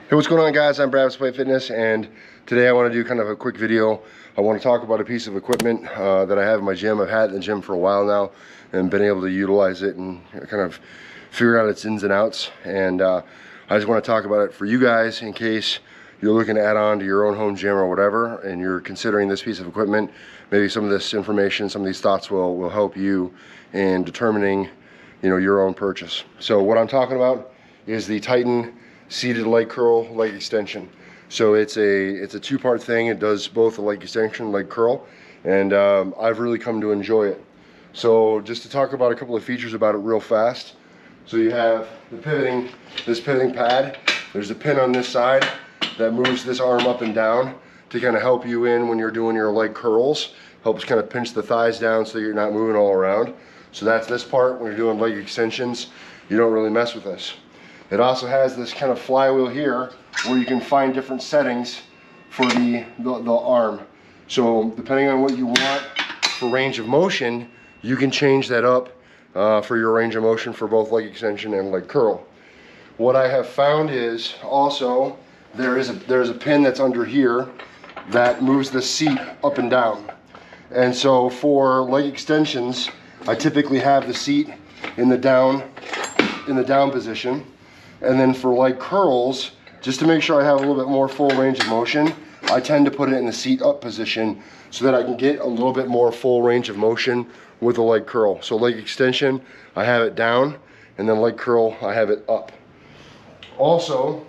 Hey, what's going on, guys? I'm Brad with Despite Fitness, and today I want to do kind of a quick video. I want to talk about a piece of equipment that I have in my gym. I've had it in the gym for a while now and been able to utilize it and kind of figure out its ins and outs. And I just want to talk about it for you guys in case you're looking to add on to your own home gym or whatever, and you're considering this piece of equipment. Maybe some of this information, some of these thoughts will help you in determining, your own purchase. So what I'm talking about is the Titan seated leg curl leg extension. So it's a two-part thing. It does both the leg extension, leg curl, and I've really come to enjoy it. So just to talk about a couple of features about it real fast. So you have this pivoting pad. There's a pin on this side that moves this arm up and down to kind of help you in when you're doing your leg curls. Helps kind of pinch the thighs down so you're not moving all around. So that's this part. When you're doing leg extensions, you don't really mess with this. It also has this kind of flywheel here where you can find different settings for the arm. So depending on what you want for range of motion, you can change that up for your range of motion for both leg extension and leg curl. What I have found is also there's a pin that's under here that moves the seat up and down. And so for leg extensions, I typically have the seat in the down position. And then for leg curls, just to make sure I have a little bit more full range of motion, I tend to put it in the seat up position so that I can get a little bit more full range of motion with the leg curl. So leg extension, I have it down, and then leg curl, I have it up. Also,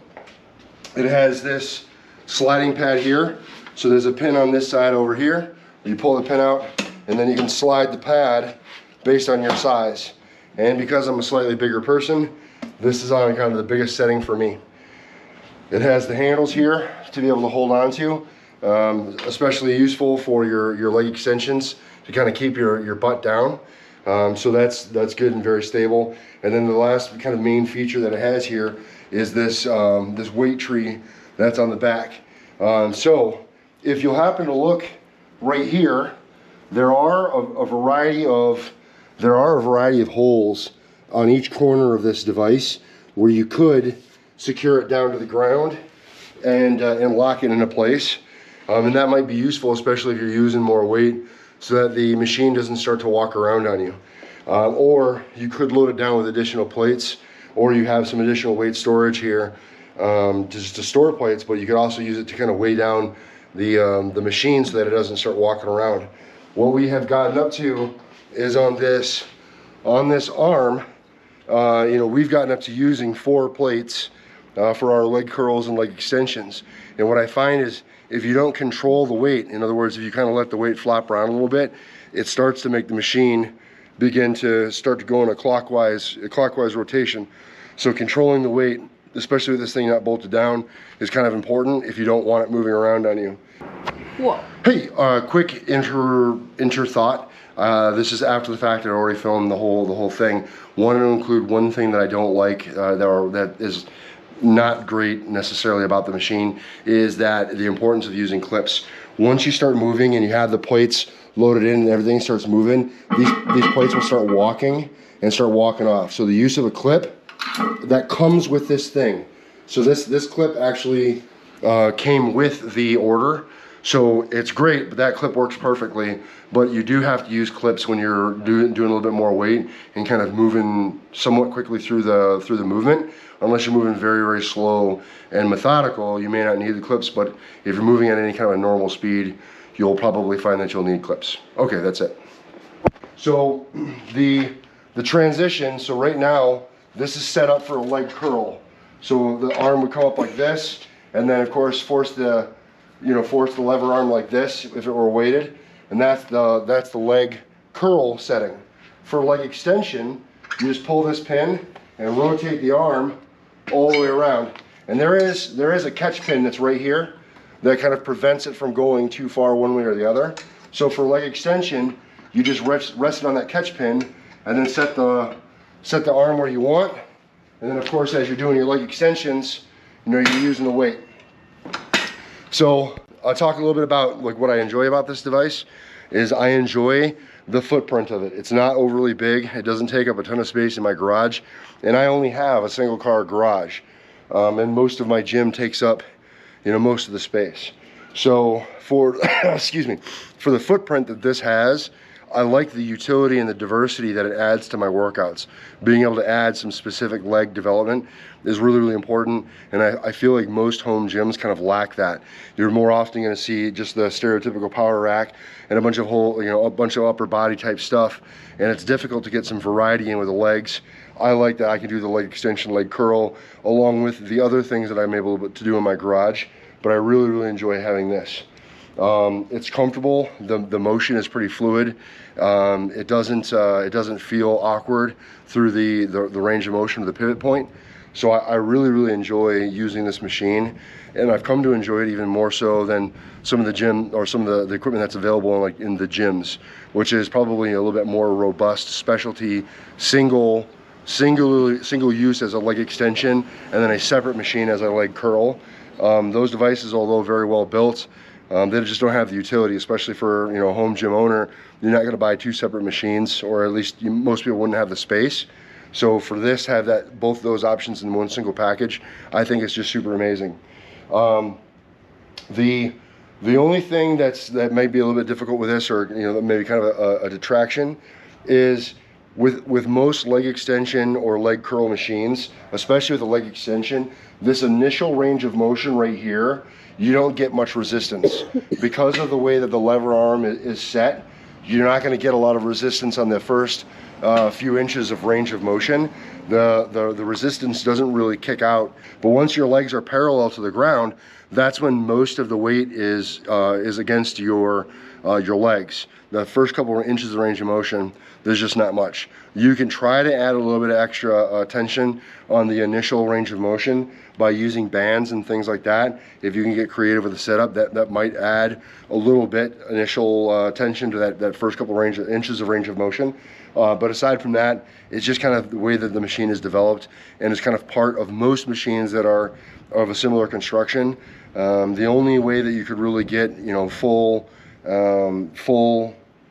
it has this sliding pad here. So there's a pin on this side over here. You pull the pin out, and then you can slide the pad based on your size. And because I'm a slightly bigger person, this is on kind of the biggest setting for me. It has the handles here to be able to hold on to, especially useful for your leg extensions to kind of keep your butt down. So that's good and very stable. And then the last kind of main feature that it has here is this this weight tree that's on the back. So if you'll happen to look right here, there are a variety of holes on each corner of this device where you could secure it down to the ground and lock it into place. And that might be useful, especially if you're using more weight, so that the machine doesn't start to walk around on you. Or you could load it down with additional plates, or you have some additional weight storage here just to store plates, but you could also use it to kind of weigh down the machine so that it doesn't start walking around. What we have gotten up to is on this arm, we've gotten up to using 4 plates for our leg curls and leg extensions. And what I find is if you don't control the weight, in other words, if you kind of let the weight flop around a little bit, it starts to make the machine begin to go in a clockwise rotation. So controlling the weight, especially with this thing not bolted down, is kind of important if you don't want it moving around on you. Whoa. Hey, quick inter thought. This is after the fact that I already filmed the whole thing. Wanted to include one thing that I don't like that is not great necessarily about the machine, is that the importance of using clips. Once you start moving and you have the plates loaded in and everything starts moving, these plates will start walking off. So the use of a clip that comes with this thing. So this clip actually came with the order. So it's great, but that clip works perfectly. But you do have to use clips when you're doing a little bit more weight and kind of moving somewhat quickly through the movement. Unless you're moving very, very slow and methodical, you may not need the clips. But if you're moving at any kind of a normal speed, you'll probably find that you'll need clips. Okay, that's it. So the transition. So right now, this is set up for a leg curl. So the arm would come up like this, and then of course force the lever arm like this if it were weighted, and that's the leg curl setting. For leg extension, you just pull this pin and rotate the arm all the way around. And there is a catch pin that's right here that kind of prevents it from going too far one way or the other. So for leg extension, you just rest it on that catch pin and then set the arm where you want. And then of course, as you're doing your leg extensions, you're using the weight. So I'll talk a little bit about what I enjoy about this device. Is I enjoy the footprint of it. It's not overly big. It doesn't take up a ton of space in my garage, and I only have a single car garage. and most of my gym takes up, you know, most of the space. So for, excuse me, for the footprint that this has, I like the utility and the diversity that it adds to my workouts. Being able to add some specific leg development is really, really important, and I feel like most home gyms kind of lack that. You're more often going to see just the stereotypical power rack and a bunch of a bunch of upper body type stuff, and it's difficult to get some variety in with the legs. I like that I can do the leg extension, leg curl, along with the other things that I'm able to do in my garage, but I really, really enjoy having this. It's comfortable. The motion is pretty fluid. It doesn't feel awkward through the range of motion of the pivot point. So I really, really enjoy using this machine, and I've come to enjoy it even more so than some of the gym or some of the equipment that's available in the gyms, which is probably a little bit more robust specialty, single use as a leg extension, and then a separate machine as a leg curl. Those devices, although very well built, they just don't have the utility, especially for, you know, a home gym owner. You're not going to buy two separate machines, or at least most people wouldn't have the space. So for this, have both those options in one single package, I think it's just super amazing. The only thing that might be a little bit difficult with this, or, you know, maybe kind of a detraction, is with most leg extension or leg curl machines, especially with the leg extension, this initial range of motion right here, you don't get much resistance. Because of the way that the lever arm is set, you're not going to get a lot of resistance on the first few inches of range of motion. The resistance doesn't really kick out, but once your legs are parallel to the ground, that's when most of the weight is against your legs. The first couple of inches of range of motion, there's just not much. You can try to add a little bit of extra tension on the initial range of motion by using bands and things like that. If you can get creative with the setup, that might add a little bit initial tension to that first couple inches of range of motion. But aside from that, it's just kind of the way that the machine is developed, and it's kind of part of most machines that are of a similar construction. The only way that you could really get, you know, full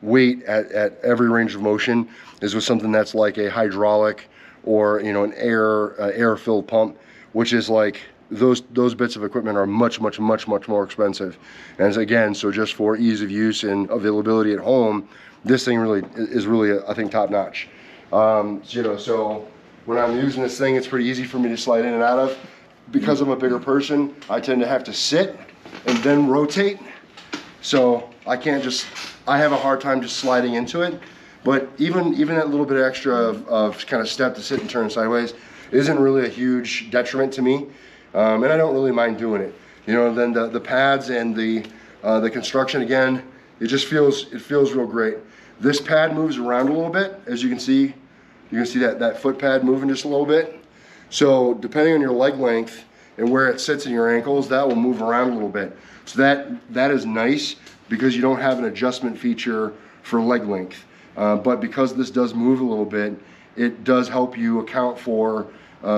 weight at every range of motion is with something that's like a hydraulic or, you know, an air-filled pump, which is like those bits of equipment are much more expensive. And again, so just for ease of use and availability at home, this thing is really I think top notch. You know, so when I'm using this thing, it's pretty easy for me to slide in and out of. Because I'm a bigger person, I tend to have to sit and then rotate. So I have a hard time just sliding into it. But even that little bit extra of kind of step to sit and turn sideways isn't really a huge detriment to me. And I don't really mind doing it. You know, then the pads and the construction, again, it feels real great. This pad moves around a little bit, as you can see. You can see that foot pad moving just a little bit. So depending on your leg length and where it sits in your ankles, that will move around a little bit. So that is nice because you don't have an adjustment feature for leg length. But because this does move a little bit, it does help you account for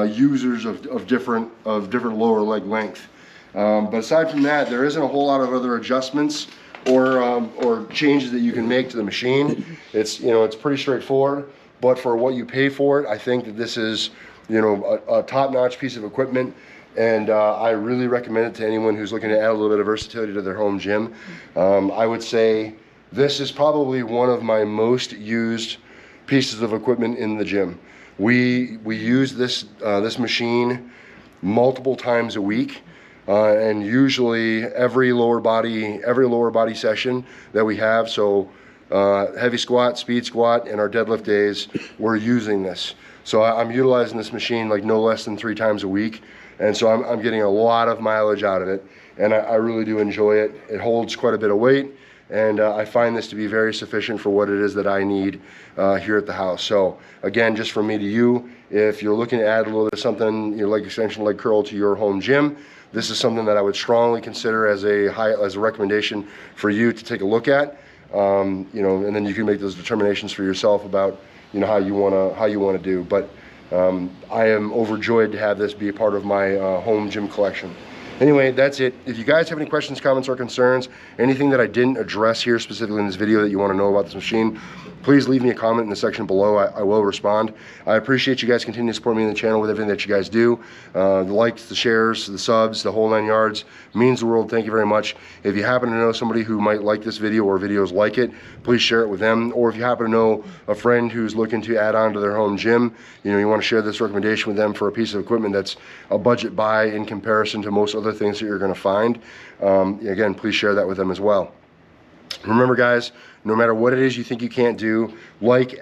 users of different lower leg length. But aside from that, there isn't a whole lot of other adjustments or changes that you can make to the machine. It's pretty straightforward. But for what you pay for it, I think that this is, you know, a top-notch piece of equipment, and I really recommend it to anyone who's looking to add a little bit of versatility to their home gym. I would say this is probably one of my most used pieces of equipment in the gym. We use this machine multiple times a week, and usually every lower body session that we have. So heavy squat, speed squat, and our deadlift days, we're using this. So I'm utilizing this machine like no less than 3 times a week, and so I'm getting a lot of mileage out of it, and I really do enjoy it. It holds quite a bit of weight, and I find this to be very sufficient for what it is that I need here at the house. So again, just from me to you, if you're looking to add a little bit of something, your leg extension, leg curl to your home gym, this is something that I would strongly consider as a recommendation for you to take a look at. You know, and then you can make those determinations for yourself about, you know, how you want to do. But I am overjoyed to have this be a part of my home gym collection. Anyway, that's it. If you guys have any questions, comments, or concerns, anything that I didn't address here specifically in this video that you want to know about this machine, please leave me a comment in the section below. I will respond. I appreciate you guys continuing to support me in the channel with everything that you guys do. The likes, the shares, the subs, the whole 9 yards means the world. Thank you very much. If you happen to know somebody who might like this video or videos like it, please share it with them. Or if you happen to know a friend who's looking to add on to their home gym, you want to share this recommendation with them for a piece of equipment that's a budget buy in comparison to most other things that you're going to find. Again, please share that with them as well. Remember guys, no matter what it is you think you can't do,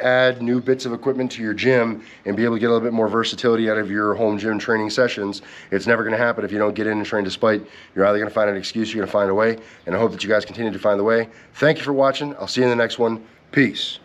add new bits of equipment to your gym and be able to get a little bit more versatility out of your home gym training sessions, it's never going to happen if you don't get in and train despite. You're either going to find an excuse, you're going to find a way, and I hope that you guys continue to find the way. Thank you for watching. I'll see you in the next one. Peace.